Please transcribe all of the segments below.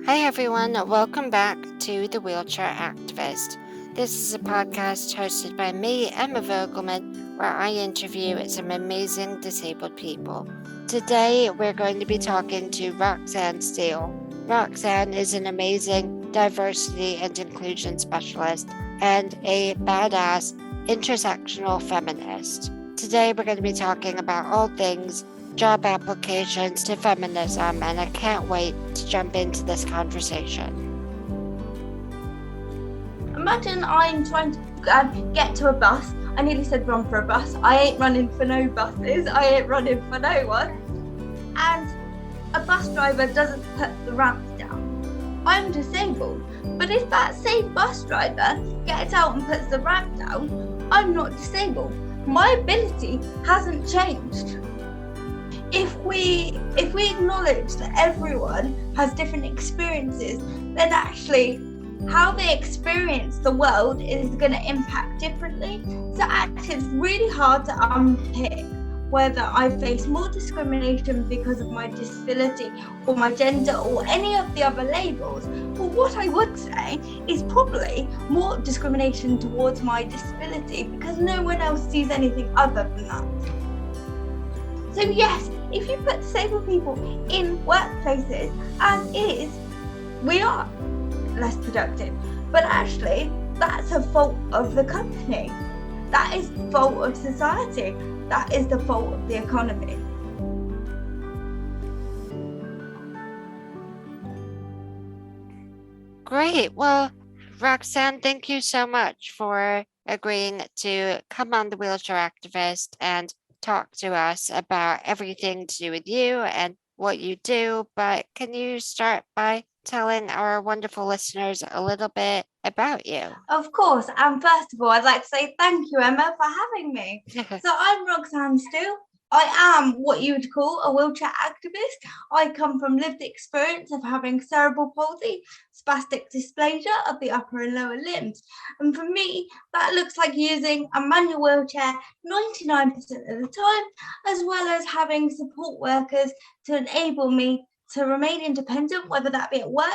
Hi everyone, welcome back to The Wheelchair Activist. This is a podcast hosted by me, Emma Vogelman, where I interview some amazing disabled people. Today we're going to be talking to Roxanne Steel. Roxanne is an amazing diversity and inclusion specialist and a badass intersectional feminist. Today we're going to be talking about all things job applications to feminism, and I can't wait to jump into this conversation. Imagine I'm trying to get to a bus. I nearly said run for a bus. I ain't running for no buses. I ain't running for no one. And a bus driver doesn't put the ramps down. I'm disabled. But if that same bus driver gets out and puts the ramp down, I'm not disabled. My ability hasn't changed. If we acknowledge that everyone has different experiences, then actually how they experience the world is going to impact differently. So actually it's really hard to unpick whether I face more discrimination because of my disability or my gender or any of the other labels. But what I would say is probably more discrimination towards my disability because no one else sees anything other than that. So yes, if you put disabled people in workplaces as is, we are less productive. But actually, that's a fault of the company. That is the fault of society. That is the fault of the economy. Great. Well, Roxanne, thank you so much for agreeing to come on The Wheelchair Activist and talk to us about everything to do with you and what you do. But can you start by telling our wonderful listeners a little bit about you? Of course, and first of all, I'd like to say thank you, Emma, for having me. So I'm Roxanne Steel. I am what you would call a wheelchair activist. I come from lived experience of having cerebral palsy, spastic dysplasia of the upper and lower limbs. And for me, that looks like using a manual wheelchair 99% of the time, as well as having support workers to enable me to remain independent, whether that be at work,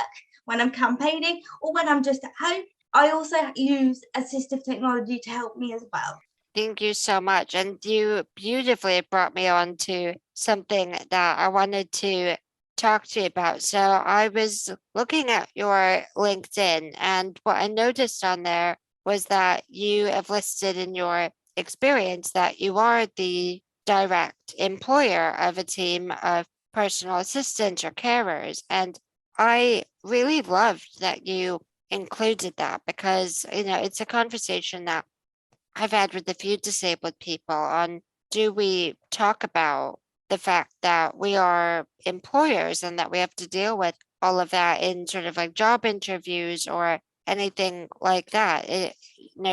when I'm campaigning, or when I'm just at home. I also use assistive technology to help me as well. Thank you so much. And you beautifully brought me on to something that I wanted to talk to you about. So I was looking at your LinkedIn, and what I noticed on there was that you have listed in your experience that you are the direct employer of a team of personal assistants or carers. And I really loved that you included that because, it's a conversation that I've had with a few disabled people on, do we talk about the fact that we are employers and that we have to deal with all of that in sort of like job interviews or anything like that?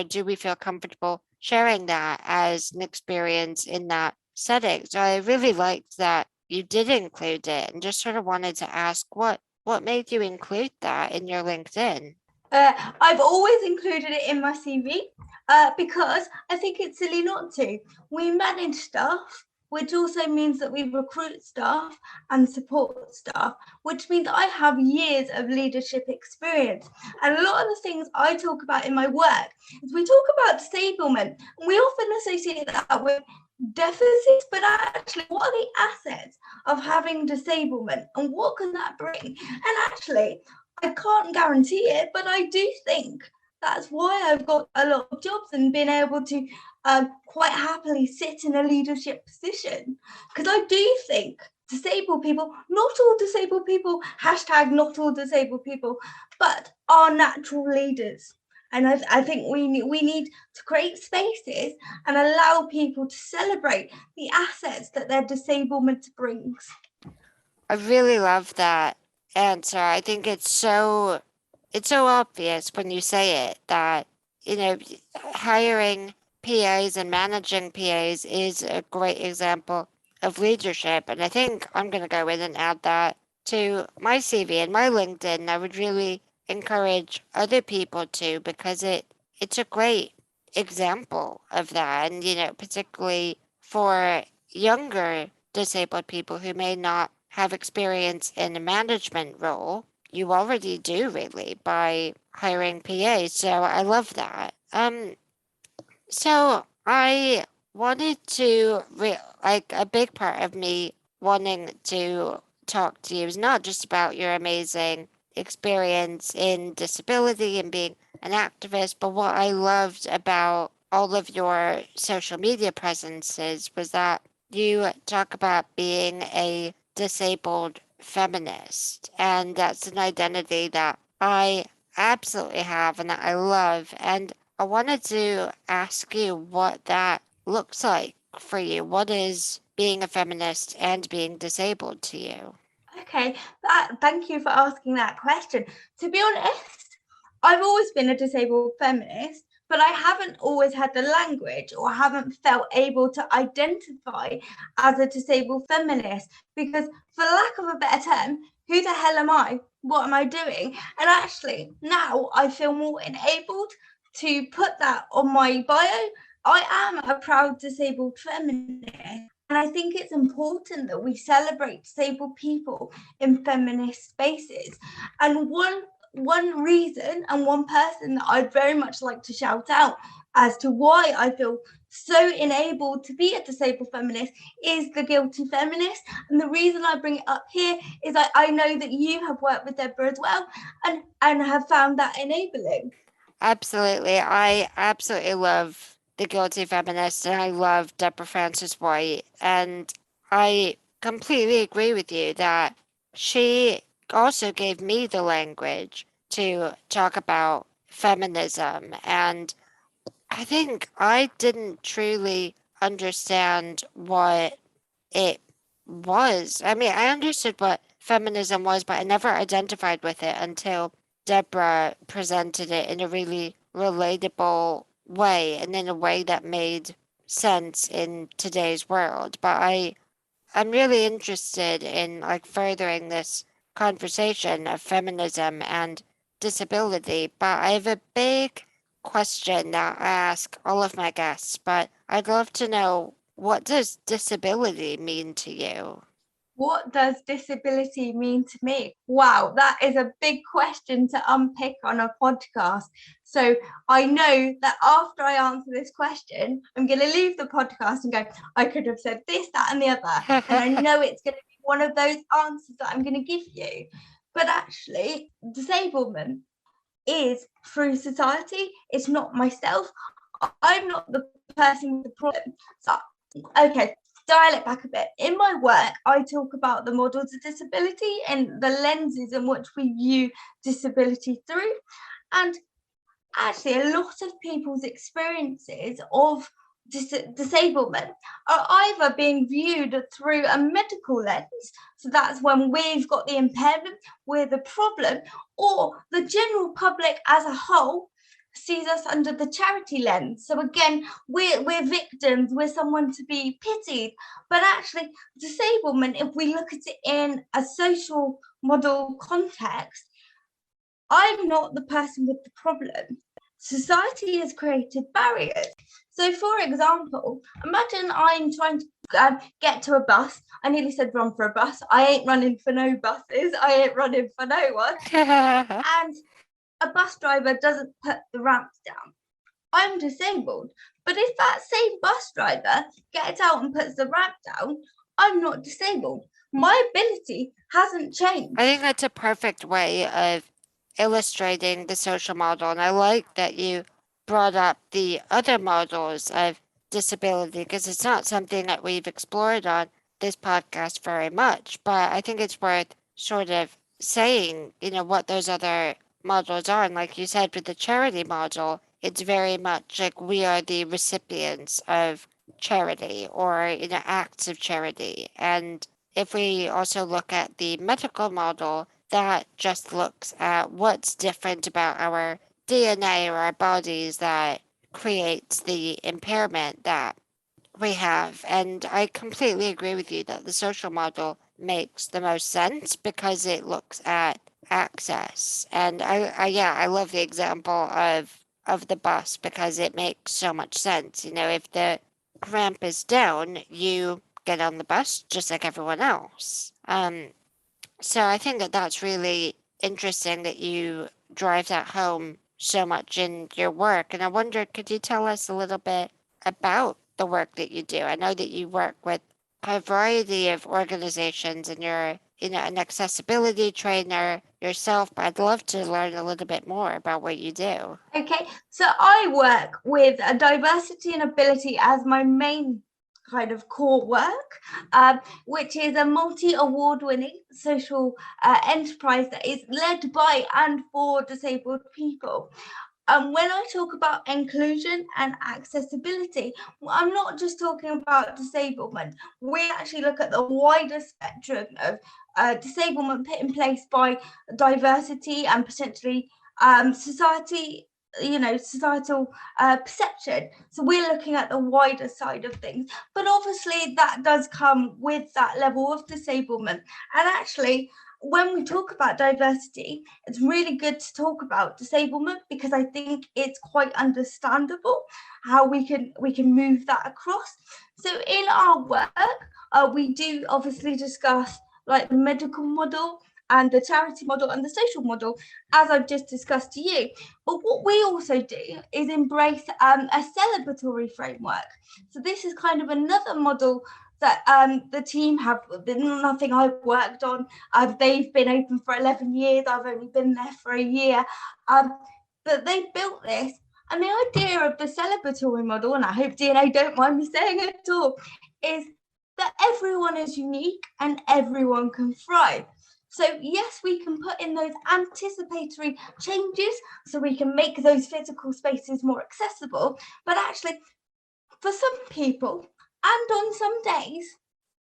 Do we feel comfortable sharing that as an experience in that setting? So I really liked that you did include it and just sort of wanted to ask what made you include that in your LinkedIn? I've always included it in my CV because I think it's silly not to. We manage staff, which also means that we recruit staff and support staff, which means I have years of leadership experience. And a lot of the things I talk about in my work is we talk about disablement, and we often associate that with deficits, but actually what are the assets of having disablement and what can that bring? And actually, I can't guarantee it, but I do think that's why I've got a lot of jobs and been able to quite happily sit in a leadership position. Because I do think disabled people, not all disabled people, hashtag not all disabled people, but are natural leaders. And I think we need to create spaces and allow people to celebrate the assets that their disablement brings. I really love that answer. I think it's so obvious when you say it that, hiring PAs and managing PAs is a great example of leadership. And I think I'm going to go in and add that to my CV and my LinkedIn. I would really encourage other people to, because it's a great example of that. And, particularly for younger disabled people who may not have experience in a management role, you already do really by hiring PAs. So I love that. So I wanted to like a big part of me wanting to talk to you is not just about your amazing experience in disability and being an activist, but what I loved about all of your social media presences was that you talk about being a disabled feminist, and that's an identity that I absolutely have and that I love. And I wanted to ask you what that looks like for you. What is being a feminist and being disabled to you? Okay, thank you for asking that question. To be honest, I've always been a disabled feminist, but I haven't always had the language or haven't felt able to identify as a disabled feminist because, for lack of a better term, who the hell am I? What am I doing? And actually, now I feel more enabled to put that on my bio. I am a proud disabled feminist. And I think it's important that we celebrate disabled people in feminist spaces. And one reason and one person that I'd very much like to shout out as to why I feel so enabled to be a disabled feminist is the Guilty Feminist. And the reason I bring it up here is I know that you have worked with Deborah as well and have found that enabling. Absolutely. I absolutely love The Guilty Feminist and I love Deborah Francis White. And I completely agree with you that she also gave me the language to talk about feminism. And I think I didn't truly understand what it was. I mean, I understood what feminism was, but I never identified with it until Deborah presented it in a really relatable way and in a way that made sense in today's world. But I'm really interested in like furthering this conversation of feminism and disability, but I have a big question that I ask all of my guests, but I'd love to know, what does disability mean to you? What does disability mean to me? Wow, that is a big question to unpick on a podcast. So I know that after I answer this question, I'm going to leave the podcast and go, I could have said this, that, and the other. And I know it's going to be one of those answers that I'm going to give you. But actually, disablement is through society. It's not myself. I'm not the person with the problem. So, okay, dial it back a bit. In my work, I talk about the models of disability and the lenses in which we view disability through. And actually, a lot of people's experiences of disablement are either being viewed through a medical lens, so that's when we've got the impairment, we're the problem, or the general public as a whole sees us under the charity lens. So again, we're victims, we're someone to be pitied. But actually, disablement, if we look at it in a social model context, I'm not the person with the problem. Society has created barriers. So, for example, imagine I'm trying to get to a bus. I nearly said run for a bus. I ain't running for no buses. I ain't running for no one. And a bus driver doesn't put the ramps down. I'm disabled. But if that same bus driver gets out and puts the ramp down, I'm not disabled. My ability hasn't changed. I think that's a perfect way of illustrating the social model. And I like that you brought up the other models of disability because it's not something that we've explored on this podcast very much. But I think it's worth sort of saying, what those other models are. And like you said, with the charity model, it's very much like we are the recipients of charity or, acts of charity. And if we also look at the medical model, that just looks at what's different about our DNA or our bodies that creates the impairment that we have. And I completely agree with you that the social model makes the most sense because it looks at access. And I love the example of the bus because it makes so much sense. If the ramp is down, you get on the bus just like everyone else. So I think that that's really interesting that you drive that home so much in your work. And I wonder, could you tell us a little bit about the work that you do? I know that you work with a variety of organizations and you're, an accessibility trainer yourself, but I'd love to learn a little bit more about what you do. Okay, so I work with diversity and ability as my main kind of core work, which is a multi-award-winning social enterprise that is led by and for disabled people. When I talk about inclusion and accessibility, I'm not just talking about disablement. We actually look at the wider spectrum of disablement put in place by diversity and potentially society, societal perception. So we're looking at the wider side of things, but obviously that does come with that level of disablement. And actually, when we talk about diversity, it's really good to talk about disablement because I think it's quite understandable how we can move that across. So in our work, we do obviously discuss like the medical model and the charity model and the social model, as I've just discussed to you. But what we also do is embrace a celebratory framework. So this is kind of another model that the team have been nothing I've worked on. They've been open for 11 years. I've only been there for a year. But they built this. And the idea of the celebratory model, and I hope DNA don't mind me saying it at all, is that everyone is unique and everyone can thrive. So yes, we can put in those anticipatory changes so we can make those physical spaces more accessible. But actually, for some people, and on some days,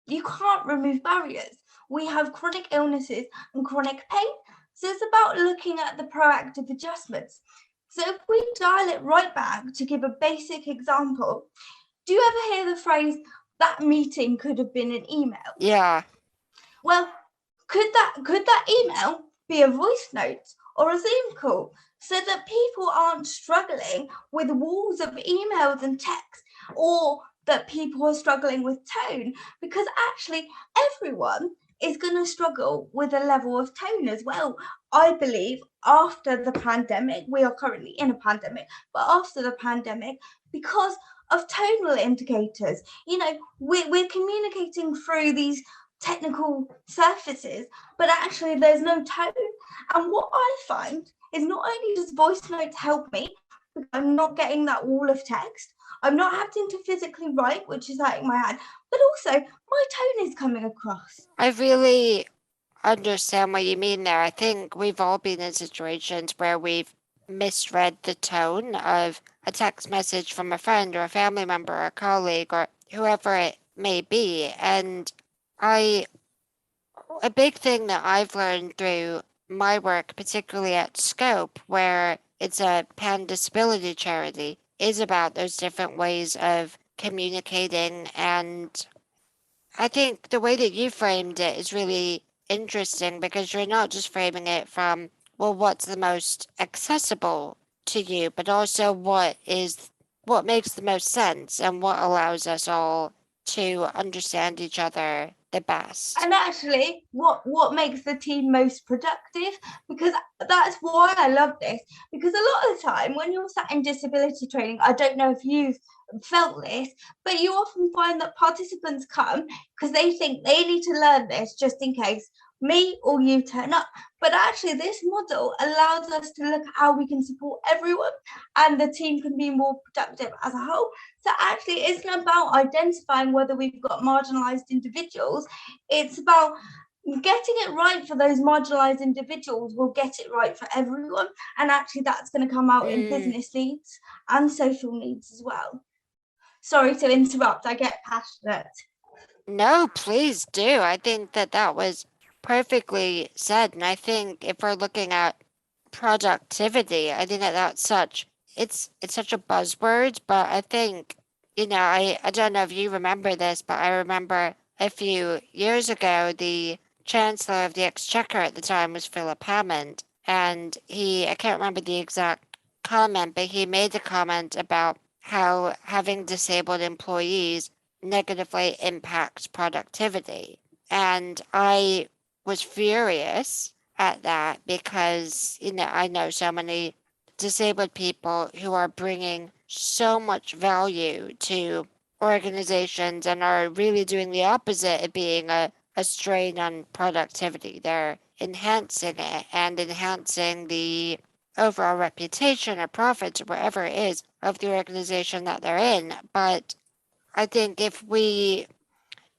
you can't remove barriers. We have chronic illnesses and chronic pain. So it's about looking at the proactive adjustments. So if we dial it right back to give a basic example, do you ever hear the phrase, that meeting could have been an email? Yeah. Well, could that email be a voice note or a Zoom call so that people aren't struggling with walls of emails and text, or that people are struggling with tone? Because actually everyone is going to struggle with a level of tone as well. I believe after the pandemic, we are currently in a pandemic, but after the pandemic, because of tonal indicators, we're communicating through these technical surfaces, but actually there's no tone. And what I find is not only does voice notes help me, because I'm not getting that wall of text, I'm not having to physically write, which is hurting my hand, but also my tone is coming across. I really understand what you mean there. I think we've all been in situations where we've misread the tone of a text message from a friend or a family member or a colleague or whoever it may be. And I, a big thing that I've learned through my work, particularly at Scope, where it's a pan disability charity, is about those different ways of communicating. And I think the way that you framed it is really interesting because you're not just framing it from, well, what's the most accessible to you, but also what makes the most sense and what allows us all to understand each other the best. And actually, what makes the team most productive? Because that's why I love this. Because a lot of the time, when you're sat in disability training, I don't know if you've felt this, but you often find that participants come because they think they need to learn this just in case me or you turn up. But actually, this model allows us to look at how we can support everyone and the team can be more productive as a whole. So actually, it isn't about identifying whether we've got marginalized individuals. It's about getting it right for those marginalized individuals will get it right for everyone. And actually, that's going to come out in business needs and social needs as well. Sorry to interrupt, I get passionate. No, please do. I think that that was perfectly said. And I think if we're looking at productivity, I think that that's it's such a buzzword, but I think, I don't know if you remember this, but I remember a few years ago, the Chancellor of the Exchequer at the time was Philip Hammond, and I can't remember the exact comment, but he made a comment about how having disabled employees negatively impacts productivity. And I was furious at that because, I know so many disabled people who are bringing so much value to organizations and are really doing the opposite of being a strain on productivity. They're enhancing it and enhancing the overall reputation or profits or whatever it is of the organization that they're in. But I think if we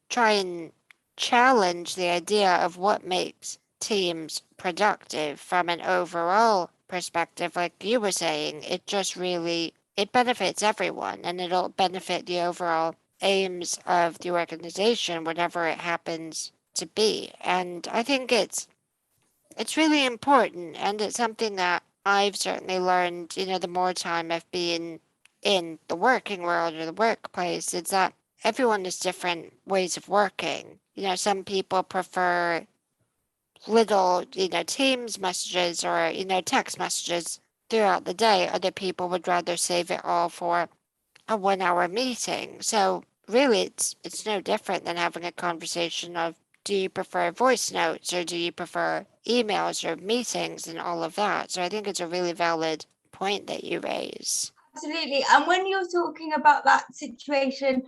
try and challenge the idea of what makes teams productive from an overall perspective, like you were saying, it just really it benefits everyone and it'll benefit the overall aims of the organization, whatever it happens to be. And I think it's really important and it's something that I've certainly learned, the more time I've been in the working world or the workplace, is that everyone has different ways of working. Some people prefer little, Teams messages or, text messages throughout the day. Other people would rather save it all for a 1 hour meeting. So really it's no different than having a conversation of do you prefer voice notes or do you prefer emails or meetings and all of that. So I think it's a really valid point that you raise. Absolutely. And when you're talking about that situation,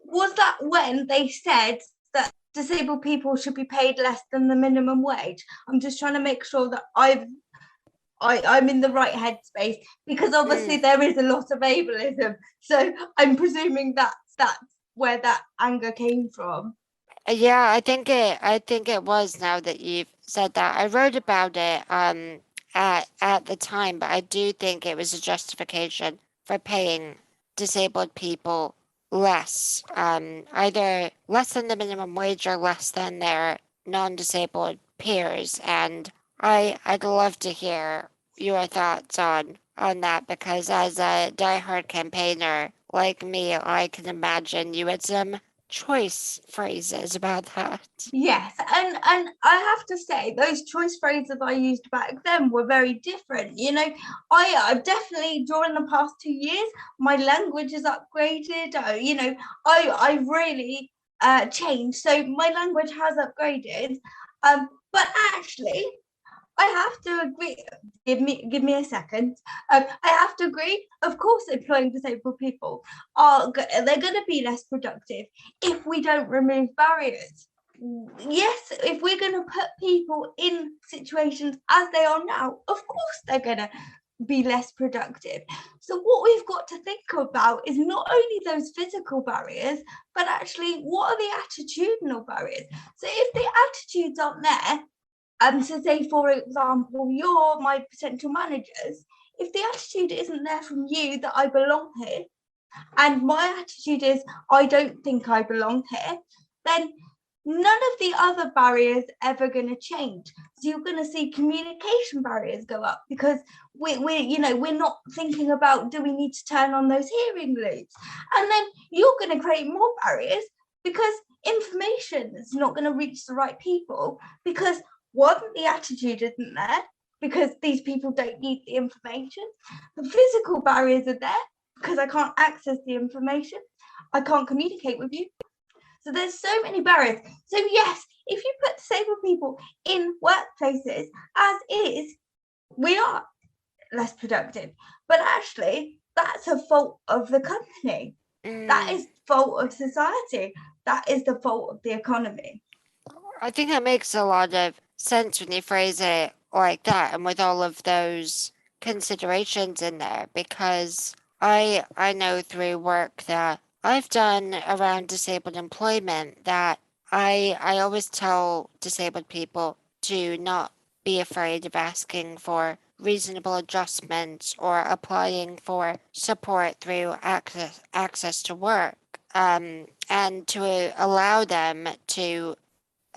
was that when they said that disabled people should be paid less than the minimum wage? I'm just trying to make sure that I'm in the right headspace, because obviously there is a lot of ableism. So I'm presuming that's where that anger came from. Yeah, I think it was now that you've said that. I wrote about it at the time, but I do think it was a justification for paying disabled people less, either less than the minimum wage or less than their non-disabled peers. And I'd love to hear your thoughts on that because as a diehard campaigner like me, I can imagine you had some choice phrases about that. Yes, and I have to say those choice phrases I used back then were very different. I've definitely during the past 2 years my language is upgraded. I really changed, so my language has upgraded. But actually, I have to agree. Give me a second. I have to agree. Of course, employing disabled people they're going to be less productive if we don't remove barriers. Yes, if we're going to put people in situations as they are now, of course they're going to be less productive. So what we've got to think about is not only those physical barriers, but actually what are the attitudinal barriers. So if the attitudes aren't there, so say, for example, you're my potential managers. If the attitude isn't there from you that I belong here, and my attitude is I don't think I belong here, then none of the other barriers ever going to change. So you're going to see communication barriers go up because we're not thinking about do we need to turn on those hearing loops, and then you're going to create more barriers because information is not going to reach the right people because one, the attitude isn't there because these people don't need the information. The physical barriers are there because I can't access the information. I can't communicate with you. So there's so many barriers. So yes, if you put disabled people in workplaces as is, we are less productive. But actually, that's a fault of the company. That is fault of society. That is the fault of the economy. I think that makes a lot of sense when you phrase it like that and with all of those considerations in there because I know through work that I've done around disabled employment that I always tell disabled people to not be afraid of asking for reasonable adjustments or applying for support through access to work, and to allow them to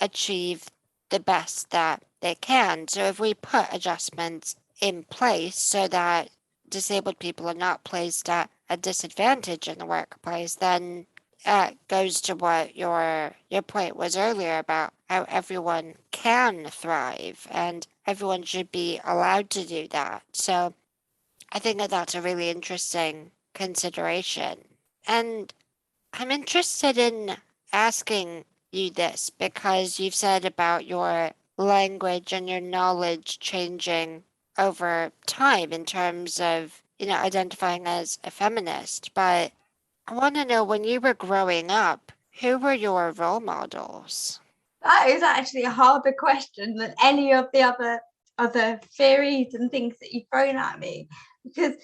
achieve the best that they can. So if we put adjustments in place so that disabled people are not placed at a disadvantage in the workplace, then that goes to what your point was earlier about how everyone can thrive and everyone should be allowed to do that. So I think that that's a really interesting consideration. And I'm interested in asking you this because you've said about your language and your knowledge changing over time in terms of, identifying as a feminist. But I want to know, when you were growing up, who were your role models? That is actually a harder question than any of the other theories and things that you've thrown at me, because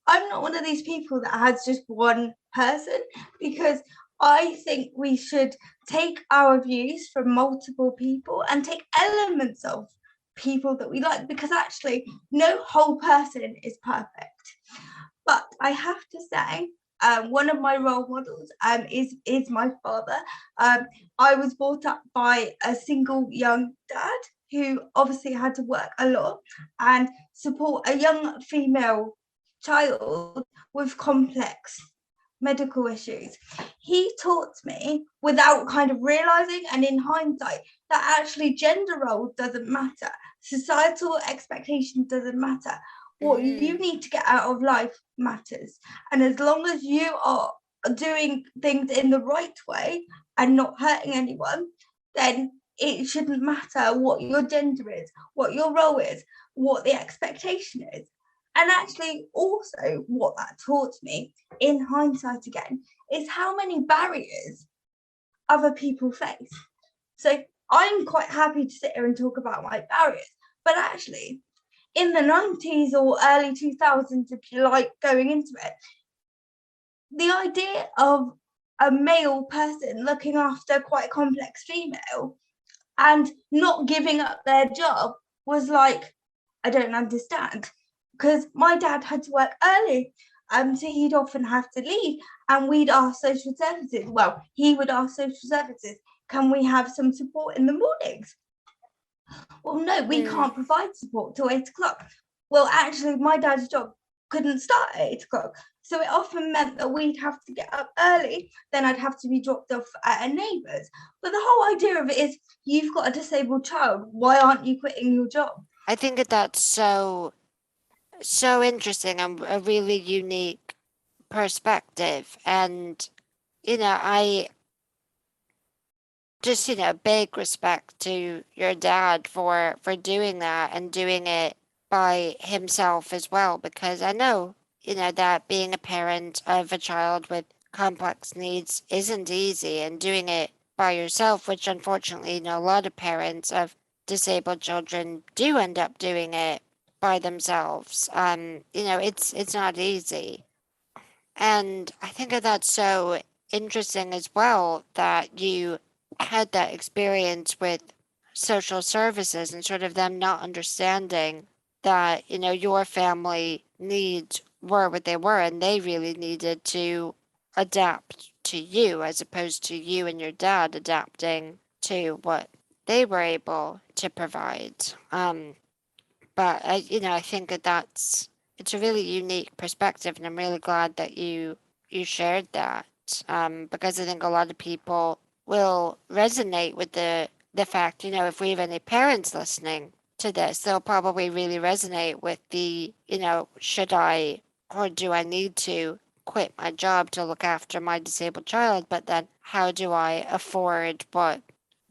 I'm not one of these people that has just one person, because I think we should take our views from multiple people and take elements of people that we like, because actually no whole person is perfect. But I have to say, one of my role models is my father. I was brought up by a single young dad who obviously had to work a lot and support a young female child with complex medical issues. He taught me, without kind of realizing and in hindsight, that actually gender role doesn't matter, societal expectation doesn't matter. What you need to get out of life matters. And as long as you are doing things in the right way and not hurting anyone, then it shouldn't matter what your gender is, what your role is, what the expectation is. And actually, also, what that taught me, in hindsight again, is how many barriers other people face. So I'm quite happy to sit here and talk about my barriers, but actually, in the 90s or early 2000s, if you like, going into it, the idea of a male person looking after quite a complex female and not giving up their job was like, I don't understand. Because my dad had to work early, so he'd often have to leave, and we'd ask social services. Well, he would ask social services, can we have some support in the mornings? Well, no, we can't provide support till 8 o'clock. Well, actually, my dad's job couldn't start at 8 o'clock. So it often meant that we'd have to get up early, then I'd have to be dropped off at a neighbour's. But the whole idea of it is, you've got a disabled child, why aren't you quitting your job? I think that's so interesting and a really unique perspective. And, I just, big respect to your dad for doing that and doing it by himself as well, because I know, that being a parent of a child with complex needs isn't easy, and doing it by yourself, which unfortunately, a lot of parents of disabled children do end up doing it by themselves. It's not easy. And I think that that's so interesting as well, that you had that experience with social services and sort of them not understanding that, your family needs were what they were, and they really needed to adapt to you as opposed to you and your dad adapting to what they were able to provide. But I think that it's a really unique perspective, and I'm really glad that you shared that. Because I think a lot of people will resonate with the fact, if we have any parents listening to this, they'll probably really resonate with the, should I or do I need to quit my job to look after my disabled child? But then how do I afford what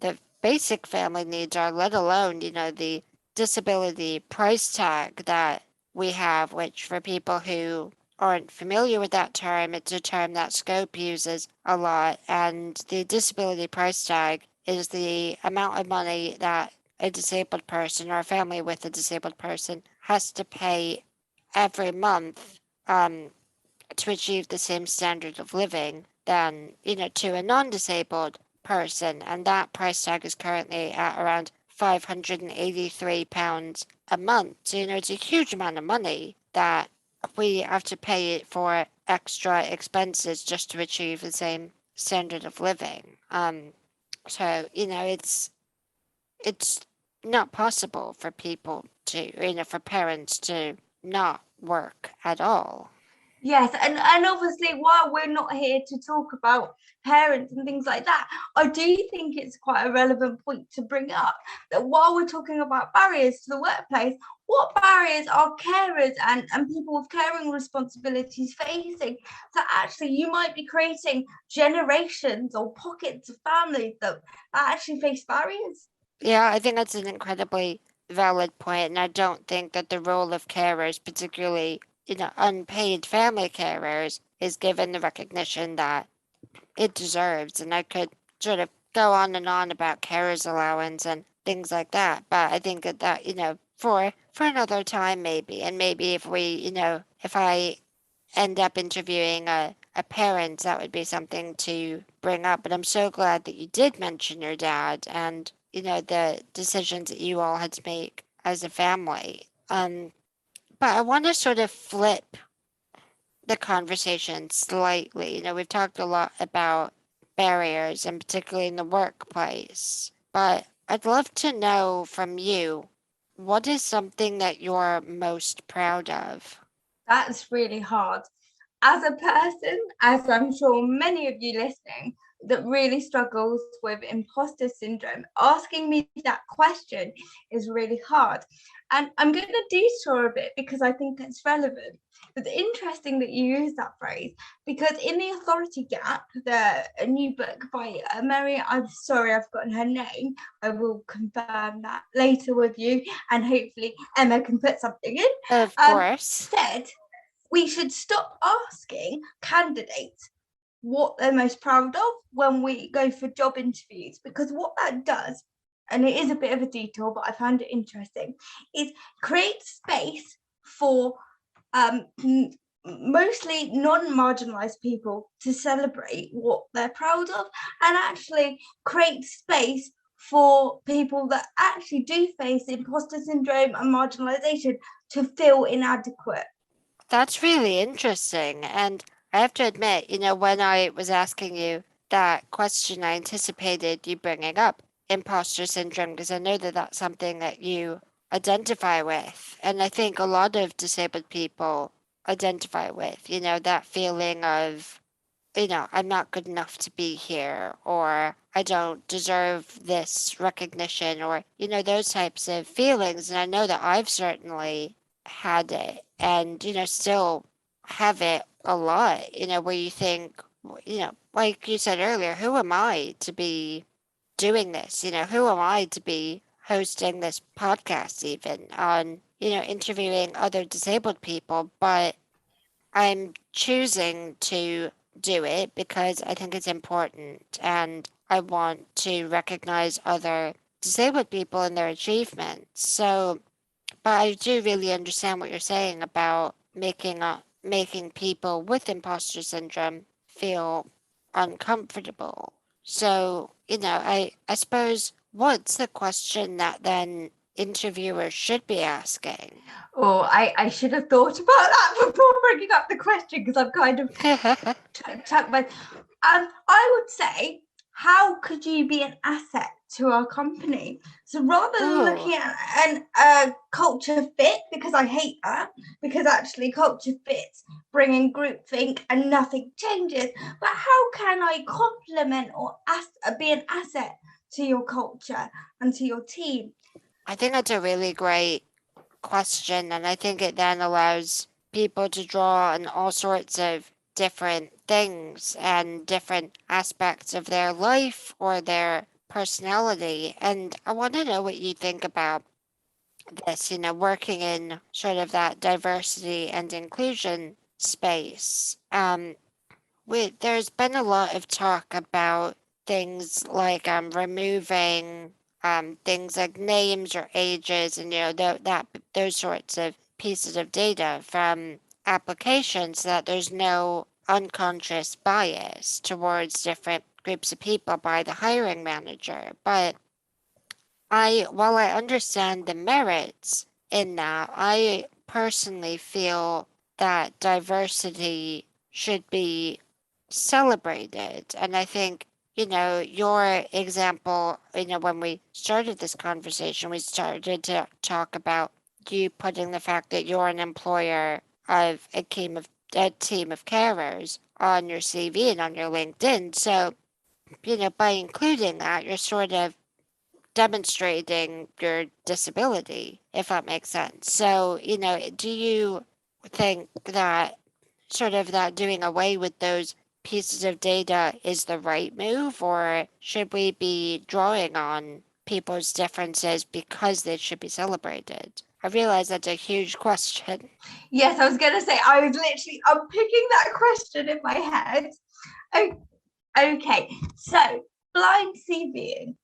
the basic family needs are, let alone, the disability price tag that we have, which for people who aren't familiar with that term, it's a term that Scope uses a lot. And the disability price tag is the amount of money that a disabled person or a family with a disabled person has to pay every month to achieve the same standard of living than, to a non-disabled person. And that price tag is currently at around £583 a month. So, it's a huge amount of money that we have to pay for extra expenses just to achieve the same standard of living. So, it's not possible for people to, for parents to not work at all. Yes, and obviously, while we're not here to talk about parents and things like that, I do think it's quite a relevant point to bring up that while we're talking about barriers to the workplace, what barriers are carers and people with caring responsibilities facing? So actually, you might be creating generations or pockets of families that actually face barriers. Yeah, I think that's an incredibly valid point, and I don't think that the role of carers, particularly, unpaid family carers, is given the recognition that it deserves. And I could sort of go on about carers allowance and things like that, but I think that, for another time maybe, and maybe if we, if I end up interviewing a parent, that would be something to bring up. But I'm so glad that you did mention your dad and, the decisions that you all had to make as a family. But I want to sort of flip the conversation slightly. We've talked a lot about barriers and particularly in the workplace, but I'd love to know from you, what is something that you're most proud of? That's really hard. As a person, as I'm sure many of you listening, that really struggles with imposter syndrome, asking me that question is really hard. And I'm going to detour a bit because I think it's relevant. It's interesting that you use that phrase because in The Authority Gap, a new book by Mary, I'm sorry I've forgotten her name, I will confirm that later with you, and hopefully Emma can put something in, Of course. said we should stop asking candidates what they're most proud of when we go for job interviews, because what that does, and it is a bit of a detour, but I found it interesting, is create space for mostly non-marginalized people to celebrate what they're proud of, and actually create space for people that actually do face imposter syndrome and marginalization to feel inadequate. That's really interesting. And I have to admit, when I was asking you that question, I anticipated you bringing up imposter syndrome because I know that that's something that you identify with. And I think a lot of disabled people identify with, that feeling of, I'm not good enough to be here, or I don't deserve this recognition, or, those types of feelings. And I know that I've certainly had it and, still have it a lot, where you think, like you said earlier, who am I to be doing this? Who am I to be hosting this podcast, even on, interviewing other disabled people? But I'm choosing to do it because I think it's important and I want to recognize other disabled people and their achievements. So, but I do really understand what you're saying about making people with imposter syndrome feel uncomfortable. So, I suppose what's the question that then interviewers should be asking? Oh, I should have thought about that before bringing up the question because I've kind of tucked my. I would say, how could you be an asset to our company? So rather than Ooh. looking at culture fit, because I hate that, because actually culture fits bring in groupthink and nothing changes. But how can I complement or be an asset to your culture and to your team? I think that's a really great question, and I think it then allows people to draw on all sorts of different things and different aspects of their life or their personality. And I want to know what you think about this, working in sort of that diversity and inclusion space. There's been a lot of talk about things like removing things like names or ages and that those sorts of pieces of data from applications so that there's no unconscious bias towards different groups of people by the hiring manager. But while I understand the merits in that, I personally feel that diversity should be celebrated. And I think, your example, when we started this conversation, we started to talk about you putting the fact that you're an employer of a team of carers on your CV and on your LinkedIn. So, by including that, you're sort of demonstrating your disability, if that makes sense. So, do you think that sort of that doing away with those pieces of data is the right move, or should we be drawing on people's differences because they should be celebrated? I realize that's a huge question. Yes, I was going to say, I was literally unpicking that question in my head. Okay, so blind CVing.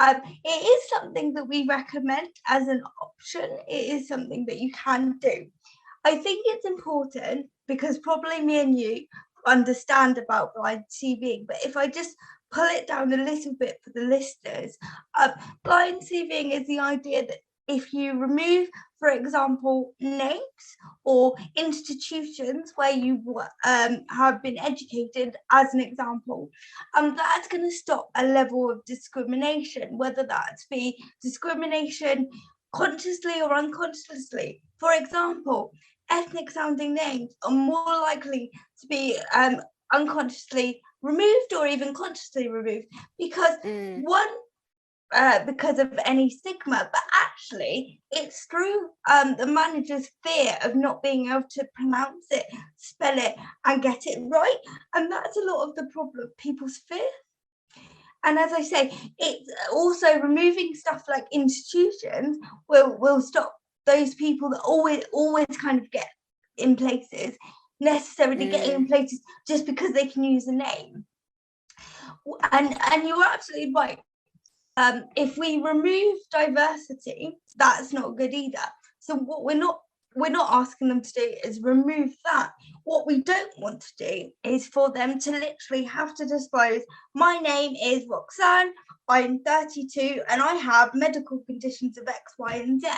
It is something that we recommend as an option. It is something that you can do. I think it's important because probably me and you understand about blind CVing, but if I just pull it down a little bit for the listeners, blind CVing is the idea that if you remove, for example, names or institutions where you have been educated, as an example, that's going to stop a level of discrimination, whether that's be discrimination consciously or unconsciously. For example, ethnic sounding names are more likely to be unconsciously removed or even consciously removed because because of any stigma, but actually it's through the manager's fear of not being able to pronounce it, spell it and get it right, and that's a lot of the problem, people's fear. And as I say, it's also removing stuff like institutions will stop those people that always kind of get in places, necessarily getting in places just because they can use a name. And you're absolutely right. If we remove diversity, that's not good either. So what we're not asking them to do is remove that. What we don't want to do is for them to literally have to disclose, my name is Roxanne, I'm 32 and I have medical conditions of X, Y, and Z.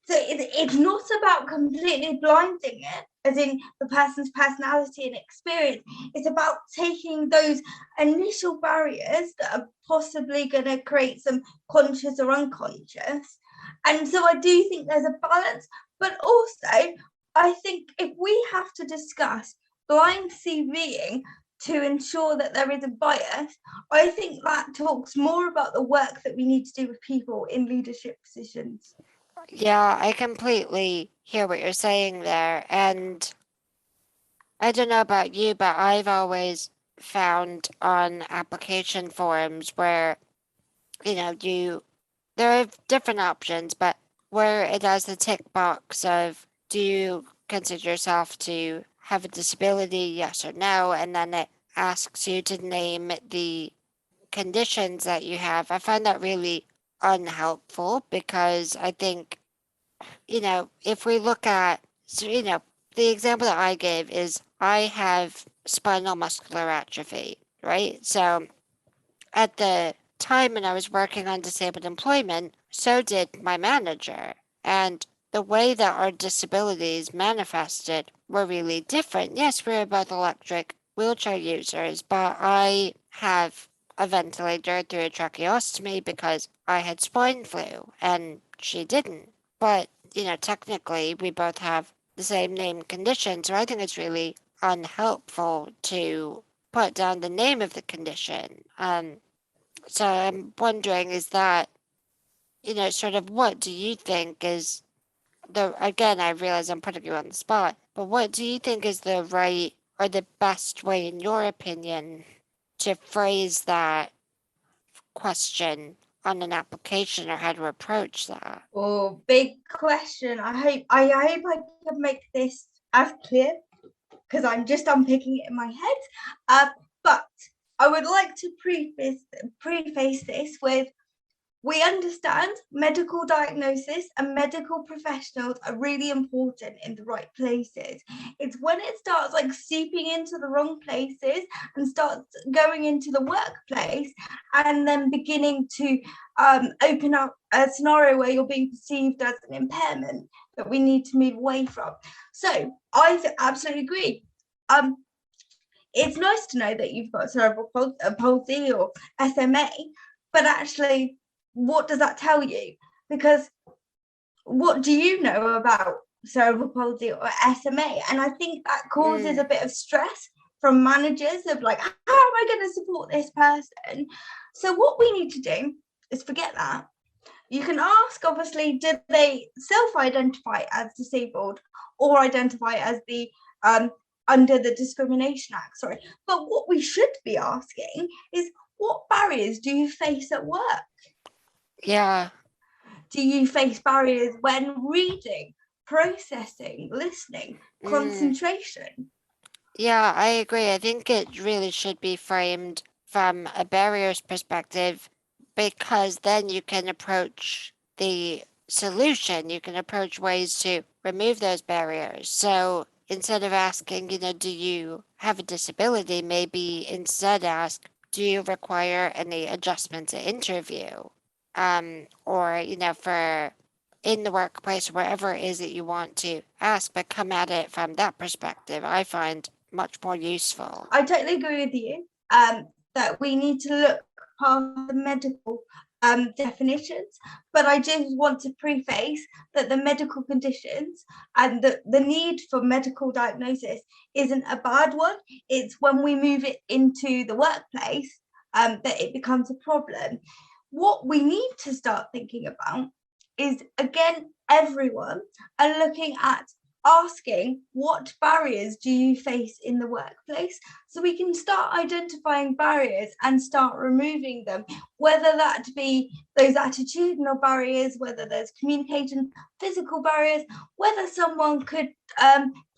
So it's not about completely blinding it, as in the person's personality and experience. It's about taking those initial barriers that are possibly going to create some conscious or unconscious. And so I do think there's a balance, but also I think if we have to discuss blind CVing to ensure that there is a bias, I think that talks more about the work that we need to do with people in leadership positions. Yeah, I completely hear what you're saying there. And I don't know about you, but I've always found on application forums where, there are different options, but where it has the tick box of, do you consider yourself to have a disability, yes or no? And then it asks you to name the conditions that you have. I find that really unhelpful because I think, if we look at, the example that I gave is I have spinal muscular atrophy, right? So at the time when I was working on disabled employment, so did my manager. And the way that our disabilities manifested were really different. Yes, we were both electric wheelchair users, but I have a ventilator through a tracheostomy because I had swine flu and she didn't. But, technically we both have the same name condition. So I think it's really unhelpful to put down the name of the condition. So I'm wondering, is that, sort of what do you think is again, I realize I'm putting you on the spot, but what do you think is the right or the best way, in your opinion, to phrase that question on an application or how to approach that? Oh, big question. I hope I can make this as clear because I'm just unpicking it in my head. But I would like to preface this with, we understand medical diagnosis and medical professionals are really important in the right places. It's when it starts like seeping into the wrong places and starts going into the workplace and then beginning to open up a scenario where you're being perceived as an impairment that we need to move away from. So I absolutely agree. It's nice to know that you've got cerebral palsy or SMA, but actually, what does that tell you? Because what do you know about cerebral palsy or SMA? And I think that causes a bit of stress from managers of like, how am I going to support this person? So what we need to do is forget that. You can ask, obviously, did they self-identify as disabled or identify as the under the Discrimination Act, sorry. But what we should be asking is, what barriers do you face at work? Yeah. Do you face barriers when reading, processing, listening, Mm. concentration? Yeah, I agree. I think it really should be framed from a barriers perspective because then you can approach the solution. You can approach ways to remove those barriers. So instead of asking, do you have a disability, maybe instead ask, do you require any adjustments at interview? Or, for in the workplace, wherever it is that you want to ask, but come at it from that perspective, I find much more useful. I totally agree with you that we need to look past the medical definitions, but I just want to preface that the medical conditions and the need for medical diagnosis isn't a bad one. It's when we move it into the workplace that it becomes a problem. What we need to start thinking about is, again, everyone, and looking at asking what barriers do you face in the workplace, so we can start identifying barriers and start removing them, whether that be those attitudinal barriers, whether there's communication, physical barriers, whether someone could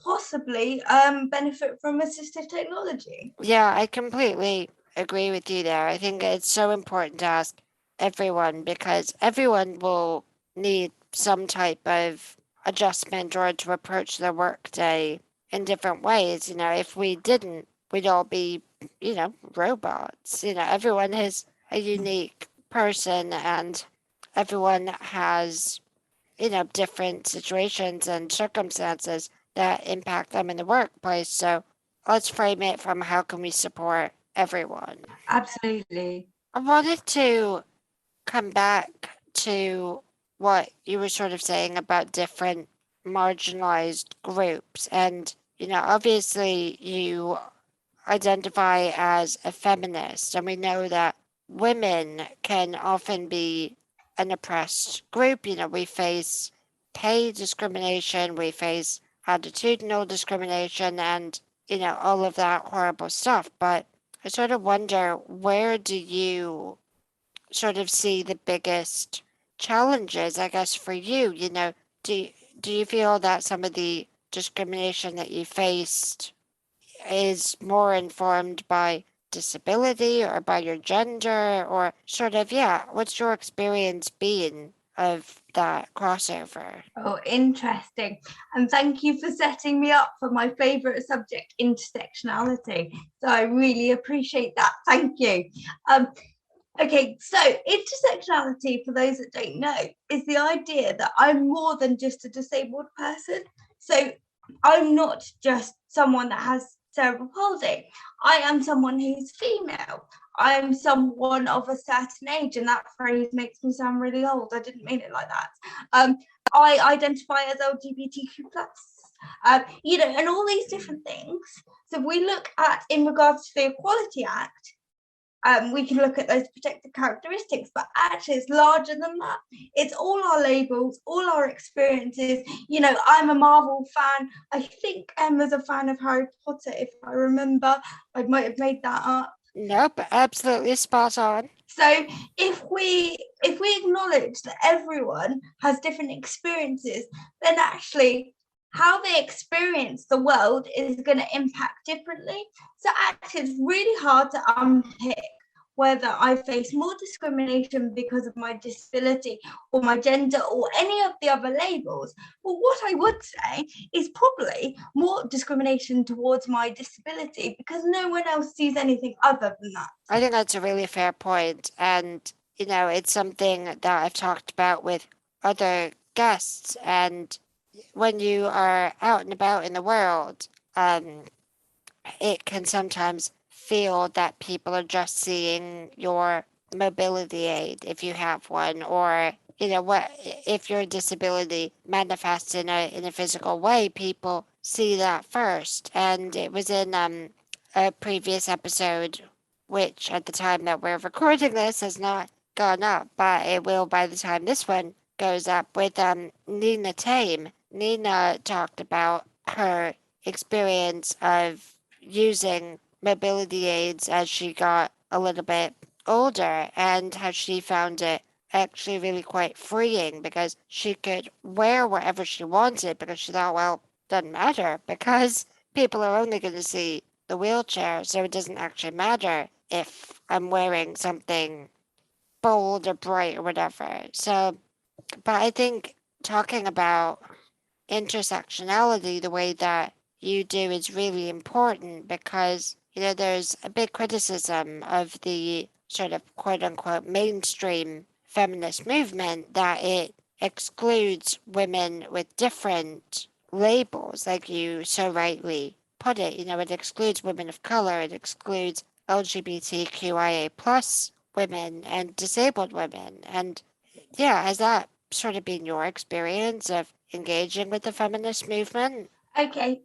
possibly benefit from assistive technology. Yeah, I completely agree with you there. I think it's so important to ask everyone because everyone will need some type of adjustment or to approach their workday in different ways. If we didn't, we'd all be, robots. Everyone is a unique person and everyone has, different situations and circumstances that impact them in the workplace. So let's frame it from how can we support everyone. Absolutely. I wanted to come back to what you were sort of saying about different marginalized groups. And, obviously you identify as a feminist, and we know that women can often be an oppressed group. We face pay discrimination, we face attitudinal discrimination, and, all of that horrible stuff. But I sort of wonder, where do you sort of see the biggest challenges, I guess, for you? Do, do you feel that some of the discrimination that you faced is more informed by disability or by your gender or sort of, yeah, what's your experience been of that crossover? Oh, interesting. And thank you for setting me up for my favourite subject, intersectionality. So I really appreciate that. Thank you. Okay, so intersectionality, for those that don't know, is the idea that I'm more than just a disabled person. So I'm not just someone that has cerebral palsy. I am someone who's female. I am someone of a certain age, and that phrase makes me sound really old. I didn't mean it like that. I identify as LGBTQ plus. And all these different things. So we look at, in regards to the Equality Act, we can look at those protected characteristics, but actually it's larger than that. It's all our labels, all our experiences. I'm a Marvel fan. I think Emma's a fan of Harry Potter, if I remember. I might have made that up. Nope, absolutely spot on. So if we acknowledge that everyone has different experiences, then actually how they experience the world is going to impact differently. So actually it's really hard to unpick whether I face more discrimination because of my disability or my gender or any of the other labels. Well, what I would say is probably more discrimination towards my disability because no one else sees anything other than that. I think that's a really fair point. And, it's something that I've talked about with other guests. And when you are out and about in the world, it can sometimes feel that people are just seeing your mobility aid if you have one, or what if your disability manifests in a physical way, people see that first. And it was in a previous episode, which at the time that we're recording this has not gone up, but it will by the time this one goes up, with Nina Tame. Nina talked about her experience of using mobility aids as she got a little bit older and how she found it actually really quite freeing because she could wear whatever she wanted because she thought, well, doesn't matter because people are only going to see the wheelchair, so it doesn't actually matter if I'm wearing something bold or bright or whatever. So, but I think talking about intersectionality the way that you do is really important because, there's a big criticism of the sort of quote unquote mainstream feminist movement that it excludes women with different labels, like you so rightly put it. It excludes women of color, it excludes LGBTQIA plus women and disabled women. And yeah, has that sort of been your experience of engaging with the feminist movement? Okay.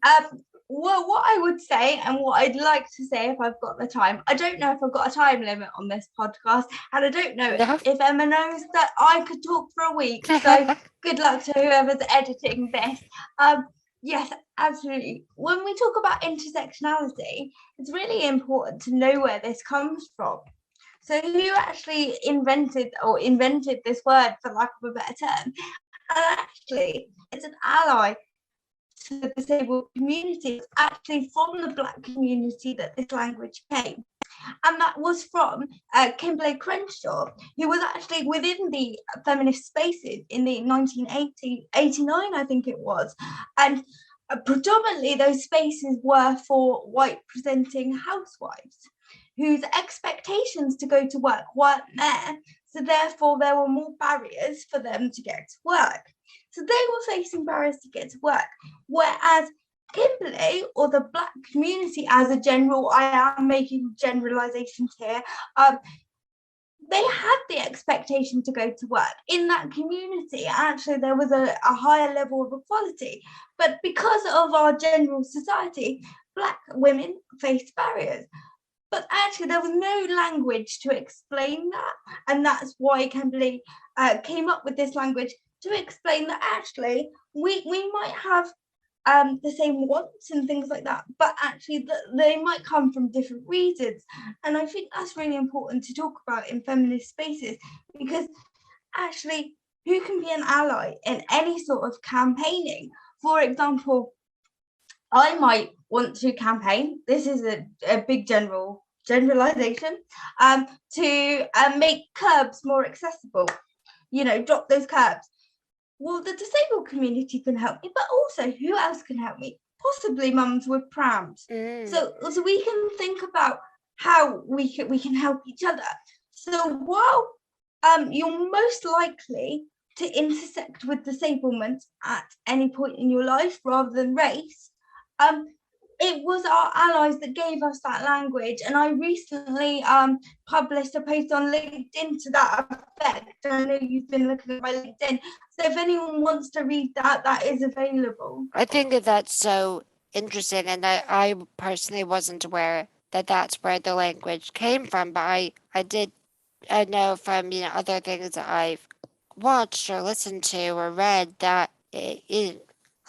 Well, what I would say and what I'd like to say if I've got the time, I don't know if I've got a time limit on this podcast, and I don't know No. if Emma knows that I could talk for a week. So good luck to whoever's editing this. Yes, absolutely. When we talk about intersectionality, it's really important to know where this comes from. So who actually invented this word, for lack of a better term? And actually, it's an ally to the disabled community. It's actually from the Black community that this language came. And that was from Kimberly Crenshaw, who was actually within the feminist spaces in the 1989, I think it was. And predominantly those spaces were for white presenting housewives whose expectations to go to work weren't there. So therefore there were more barriers for them to get to work. So they were facing barriers to get to work. Whereas Kimberly, or the Black community as a general, I am making generalizations here, they had the expectation to go to work in that community. Actually, there was a higher level of equality. But because of our general society, Black women faced barriers. But actually, there was no language to explain that. And that's why Kimberly came up with this language to explain that actually we might have the same wants and things like that, but actually they might come from different reasons. And I think that's really important to talk about in feminist spaces, because actually who can be an ally in any sort of campaigning? For example, I might want to campaign, this is a big generalization, to make curbs more accessible, drop those curbs. Well, the disabled community can help me, but also who else can help me? Possibly mums with prams. So we can think about how we can help each other. So while you're most likely to intersect with disablement at any point in your life rather than race, it was our allies that gave us that language. And I recently published a post on LinkedIn to that effect. I know you've been looking at my LinkedIn. So if anyone wants to read that, that is available. I think that that's so interesting, and I personally wasn't aware that that's where the language came from, but I know from, other things that I've watched or listened to or read that a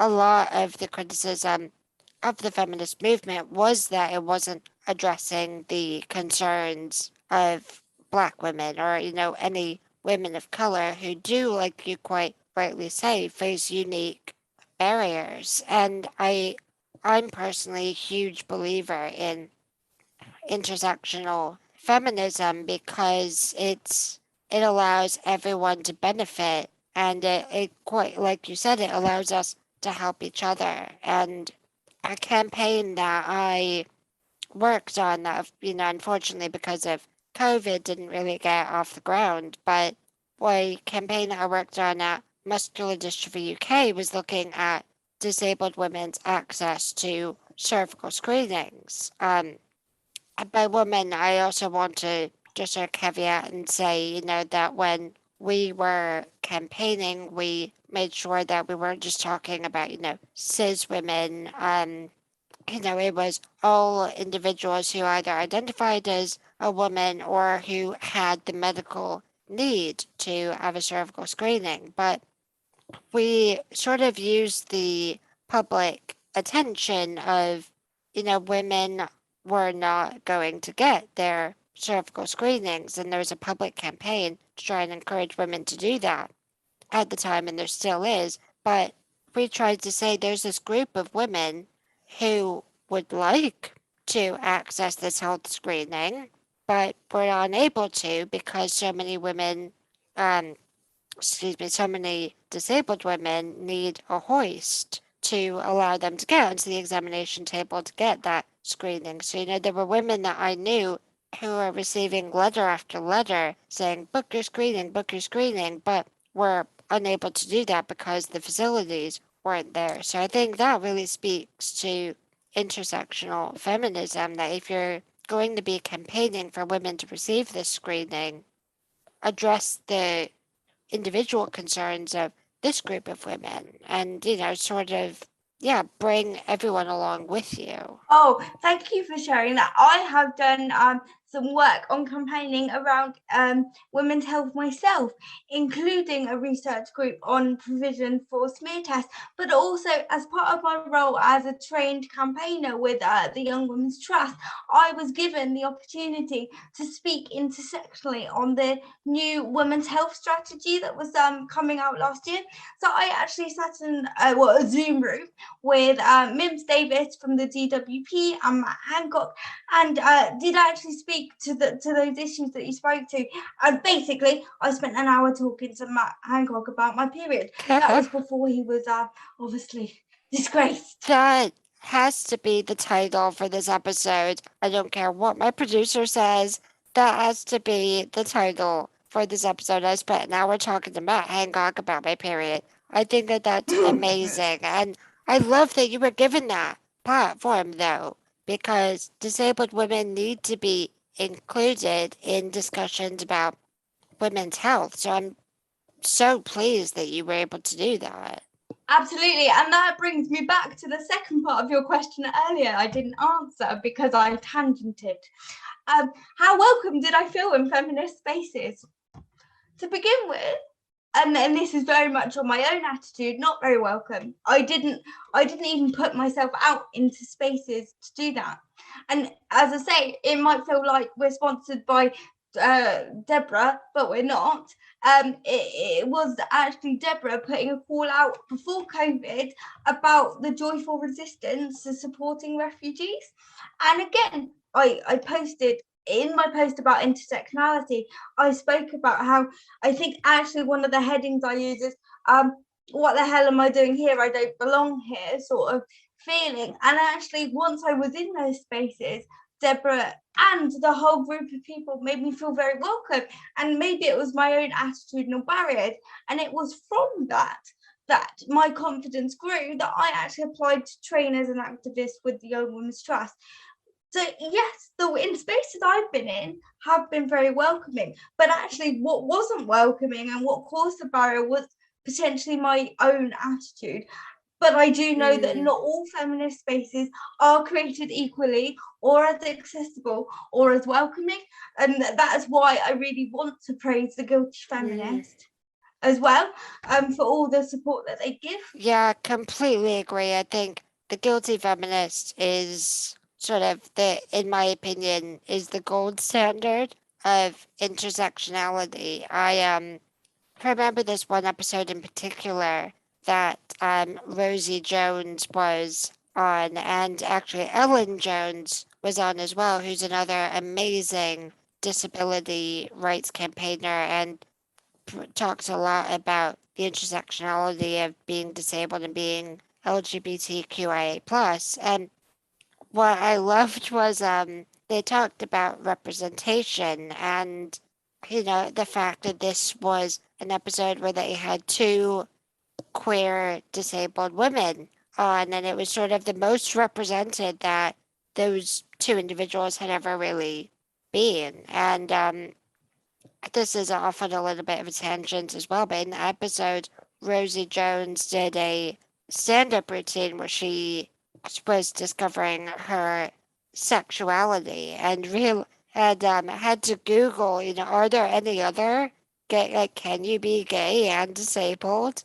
lot of the criticism of the feminist movement was that it wasn't addressing the concerns of Black women or, any women of color who do, like you quite rightly say, face unique barriers. And I'm personally a huge believer in intersectional feminism because it allows everyone to benefit, and it quite like you said, it allows us to help each other. And a campaign that I worked on that, unfortunately because of COVID didn't really get off the ground, but a campaign that I worked on at Muscular Dystrophy UK was looking at disabled women's access to cervical screenings. By women, I also want to just a caveat and say, that when we were campaigning, we made sure that we weren't just talking about, cis women. It was all individuals who either identified as a woman or who had the medical need to have a cervical screening. But we sort of used the public attention of, women were not going to get their cervical screenings, and there was a public campaign to try and encourage women to do that at the time, and there still is. But we tried to say there's this group of women who would like to access this health screening, but we're unable to because so many women, um, so many disabled women need a hoist to allow them to get onto the examination table to get that screening. So, there were women that I knew who were receiving letter after letter saying, book your screening, but were unable to do that because the facilities weren't there. So I think that really speaks to intersectional feminism, that if you're going to be campaigning for women to receive this screening, address the individual concerns of this group of women and, sort of, yeah, bring everyone along with you. Oh, thank you for sharing that. I have done some work on campaigning around women's health myself, including a research group on provision for smear tests, but also as part of my role as a trained campaigner with the Young Women's Trust, I was given the opportunity to speak intersectionally on the new women's health strategy that was coming out last year. So I actually sat in a Zoom room with Mims Davis from the DWP and Matt Hancock, and did actually speak to those issues that you spoke to. And basically, I spent an hour talking to Matt Hancock about my period. That was before he was obviously disgraced. That has to be the title for this episode. I don't care what my producer says. That has to be the title for this episode. I spent an hour talking to Matt Hancock about my period. I think that that's amazing. And I love that you were given that platform, though, because disabled women need to be included in discussions about women's health. So I'm so pleased that you were able to do that. Absolutely. And that brings me back to the second part of your question earlier. I didn't answer because I tangented. How welcome did I feel in feminist spaces? To begin with, and this is very much on my own attitude, not very welcome. I didn't even put myself out into spaces to do that. And as I say, it might feel like we're sponsored by Deborah, but we're not. It was actually Deborah putting a call out before COVID about the joyful resistance to supporting refugees. And again, I posted in my post about intersectionality, I spoke about how I think actually one of the headings I use is what the hell am I doing here? I don't belong here, sort of feeling. And actually, once I was in those spaces, Deborah and the whole group of people made me feel very welcome. And maybe it was my own attitudinal barriers. And it was from that my confidence grew, that I actually applied to train as an activist with the Young Women's Trust. So yes, the in spaces I've been in have been very welcoming, but actually what wasn't welcoming and what caused the barrier was potentially my own attitude. But I do know that not all feminist spaces are created equally or as accessible or as welcoming. And that is why I really want to praise the Guilty Feminist as well, for all the support that they give. Yeah, completely agree. I think the Guilty Feminist is sort of in my opinion, is the gold standard of intersectionality. I remember this one episode in particular that Rosie Jones was on, and actually Ellen Jones was on as well, who's another amazing disability rights campaigner and talks a lot about the intersectionality of being disabled and being LGBTQIA plus. And what I loved was they talked about representation and the fact that this was an episode where they had two queer disabled women on, and it was sort of the most represented that those two individuals had ever really been. And this is often a little bit of a tangent as well, but in the episode, Rosie Jones did a stand-up routine where she was discovering her sexuality and had to Google, are there any other gay, like, can you be gay and disabled?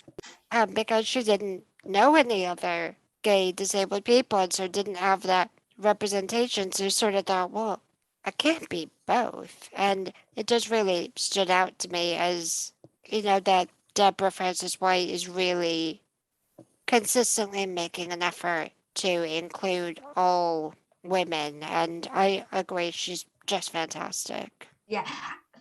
Because she didn't know any other gay disabled people, and so didn't have that representation. So sort of thought, well, I can't be both. And it just really stood out to me as, that Deborah Francis White is really consistently making an effort to include all women. And I agree, she's just fantastic. Yeah.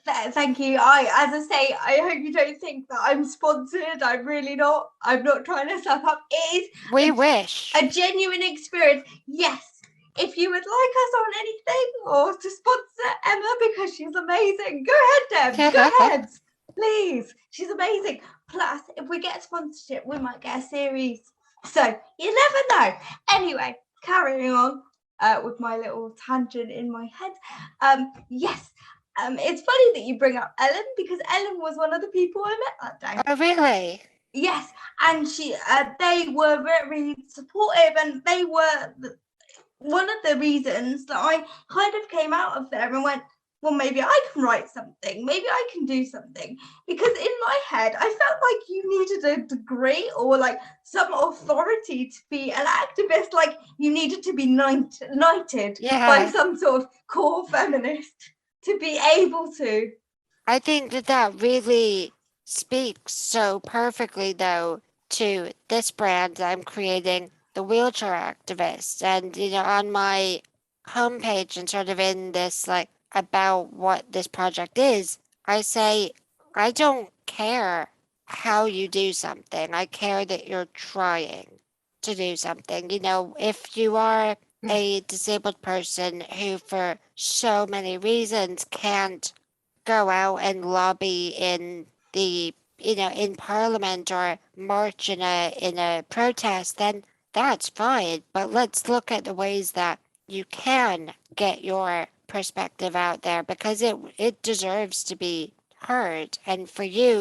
Thank you. As I say, I hope you don't think that I'm sponsored. I'm really not. I'm not trying to suck up. It We is wish. a genuine experience. Yes. If you would like us on anything or to sponsor Emma because she's amazing, go ahead, Deb. Go ahead. Please. She's amazing. Plus, if we get sponsorship, we might get a series. So you never know. Anyway, carrying on with my little tangent in my head. Yes. It's funny that you bring up Ellen because Ellen was one of the people I met that day. Oh, really? Yes, and they were very supportive, and they were one of the reasons that I kind of came out of there and went, well, maybe I can write something, maybe I can do something, because in my head I felt like you needed a degree or like some authority to be an activist, like you needed to be knighted by some sort of core feminist to be able to. I think that really speaks so perfectly, though, to this brand I'm creating, the wheelchair activist. And, on my homepage and sort of in this, like, about what this project is, I say, I don't care how you do something. I care that you're trying to do something. If you are a disabled person who, for so many reasons, can't go out and lobby in the in parliament or march in a protest, then that's fine. But let's look at the ways that you can get your perspective out there because it deserves to be heard. And for you,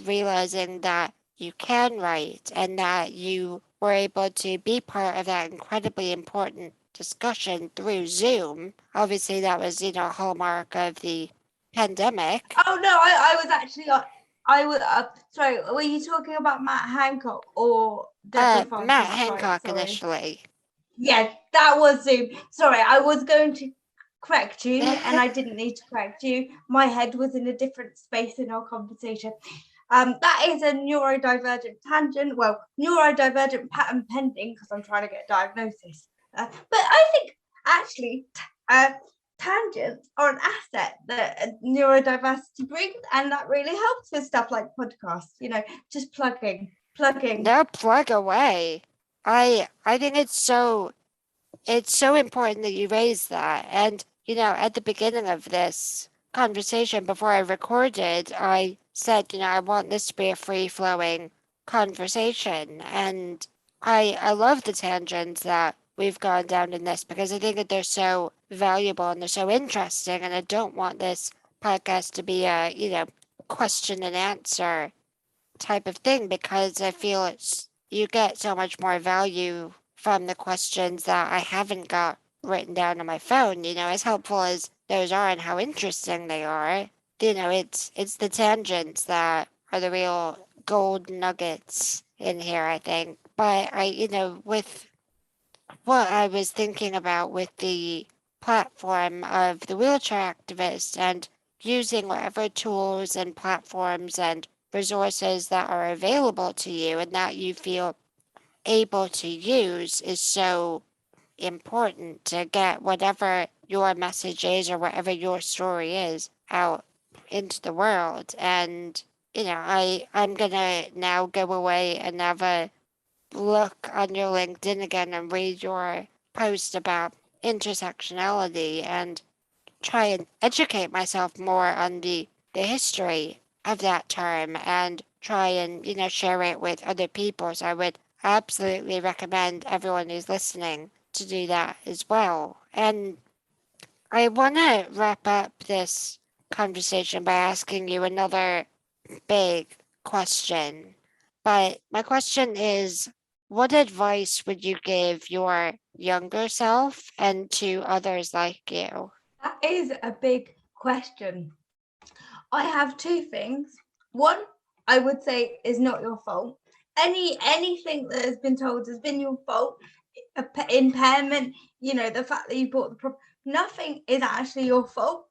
realizing that you can write and that you were able to be part of that incredibly important discussion through Zoom. Obviously, that was, a hallmark of the pandemic. Oh no, I was actually I was sorry. Were you talking about Matt Hancock or Matt Hancock initially. Yeah, that was Zoom. Sorry, I was going to correct you and I didn't need to correct you. My head was in a different space in our conversation. That is a neurodivergent tangent. Well, neurodivergent pattern pending because I'm trying to get a diagnosis. But I think actually tangents are an asset that neurodiversity brings, and that really helps with stuff like podcasts. Just plugging. No, plug away. I think it's so important that you raise that. And at the beginning of this conversation, before I recorded, I said, I want this to be a free flowing conversation. And I love the tangents that we've gone down in this because I think that they're so valuable and they're so interesting. And I don't want this podcast to be a, question and answer type of thing because I feel you get so much more value from the questions that I haven't got written down on my phone, as helpful as those are and how interesting they are. It's the tangents that are the real gold nuggets in here, I think. But with what I was thinking about with the platform of the wheelchair activist and using whatever tools and platforms and resources that are available to you and that you feel able to use is so important to get whatever your message is or whatever your story is out into the world. And, I'm gonna now go away and have a look on your LinkedIn again and read your post about intersectionality and try and educate myself more on the history of that term and try and, share it with other people. So I would absolutely recommend everyone who's listening to do that as well. And I want to wrap up this conversation by asking you another big question. But my question is, what advice would you give your younger self and to others like you? That is a big question. I have two things. One, I would say is not your fault. Anything that has been told has been your fault. Impairment, the fact that you bought the nothing is actually your fault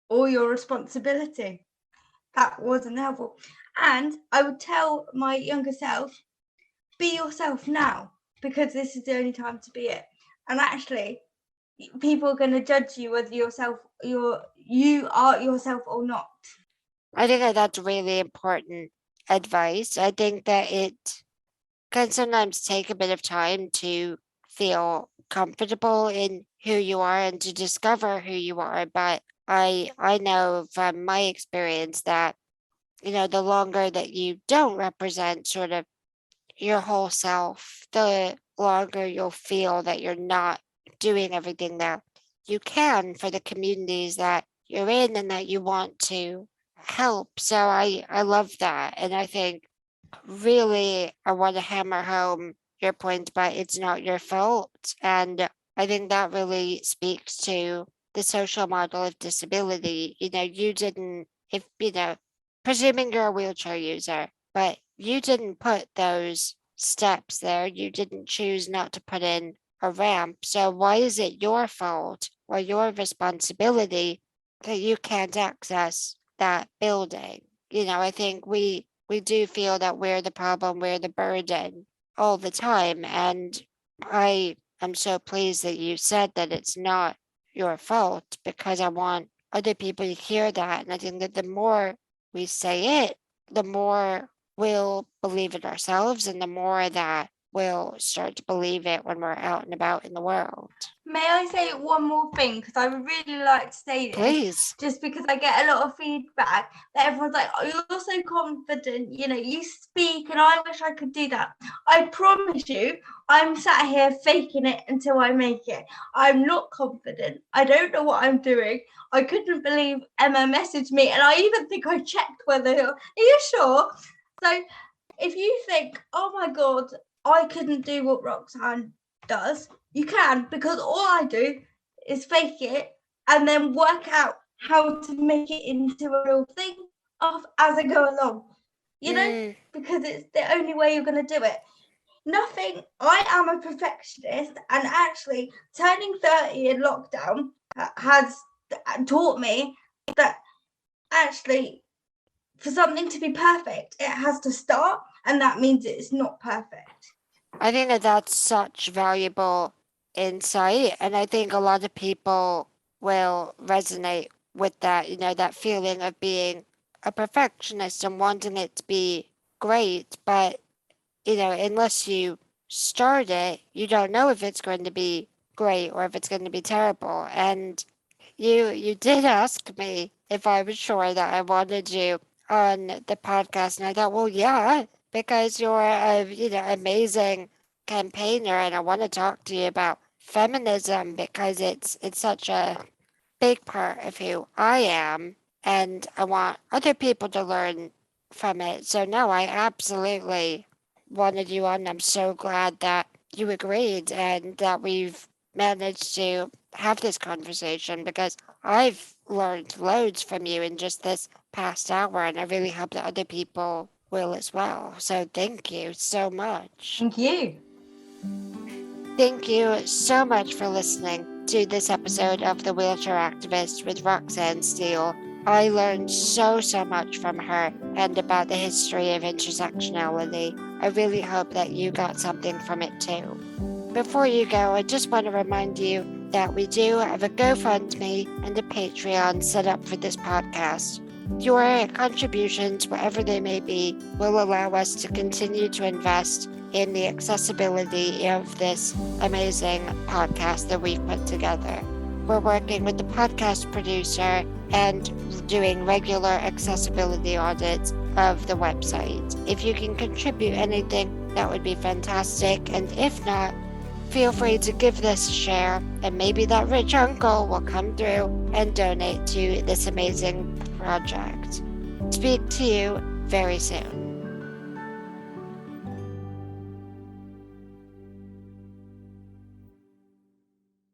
or your responsibility. That wasn't helpful. And I would tell my younger self, be yourself now, because this is the only time to be it. And actually, people are going to judge you whether you are yourself or not. I think that that's really important advice. I think that it can sometimes take a bit of time to feel comfortable in who you are and to discover who you are. But I know from my experience that, the longer that you don't represent sort of your whole self, the longer you'll feel that you're not doing everything that you can for the communities that you're in and that you want to help. So I love that. And I think really I want to hammer home your point about it's not your fault. And I think that really speaks to the social model of disability. You didn't, if, presuming you're a wheelchair user, but you didn't put those steps there. You didn't choose not to put in a ramp. So why is it your fault or your responsibility that you can't access that building? I think we do feel that we're the problem, we're the burden all the time. And I am so pleased that you said that it's not your fault, because I want other people to hear that. And I think that the more we say it, the more we'll believe it ourselves, and the more that we'll start to believe it when we're out and about in the world. May I say one more thing? Because I would really like to say this. Please. Just because I get a lot of feedback that everyone's like, oh, you're so confident, you speak, and I wish I could do that. I promise you, I'm sat here faking it until I make it. I'm not confident. I don't know what I'm doing. I couldn't believe Emma messaged me, and I even think I checked whether, are you sure? So if you think, oh my God, I couldn't do what Roxanne does, you can, because all I do is fake it and then work out how to make it into a real thing as I go along, because it's the only way you're going to do it. I am a perfectionist, and actually turning 30 in lockdown has taught me that actually for something to be perfect, it has to start, and that means it's not perfect. I think that that's such valuable insight, and I think a lot of people will resonate with that, that feeling of being a perfectionist and wanting it to be great, but unless you start it, you don't know if it's going to be great or if it's going to be terrible. And you did ask me if I was sure that I wanted you on the podcast, and I thought, well, yeah, because you're a amazing campaigner, and I want to talk to you about feminism because it's such a big part of who I am, and I want other people to learn from it. So no, I absolutely wanted you on. I'm so glad that you agreed and that we've managed to have this conversation, because I've learned loads from you in just this past hour, and I really hope that other people will as well. So thank you so much. Thank you. Thank you so much for listening to this episode of The Wheelchair Activist with Roxanne Steel. I learned so much from her and about the history of intersectionality. I really hope that you got something from it too. Before you go, I just want to remind you that we do have a GoFundMe and a Patreon set up for this podcast. Your contributions, whatever they may be, will allow us to continue to invest in the accessibility of this amazing podcast that we've put together. We're working with the podcast producer and doing regular accessibility audits of the website. If you can contribute anything, that would be fantastic. And if not, feel free to give this a share, and maybe that rich uncle will come through and donate to this amazing project. Speak to you very soon.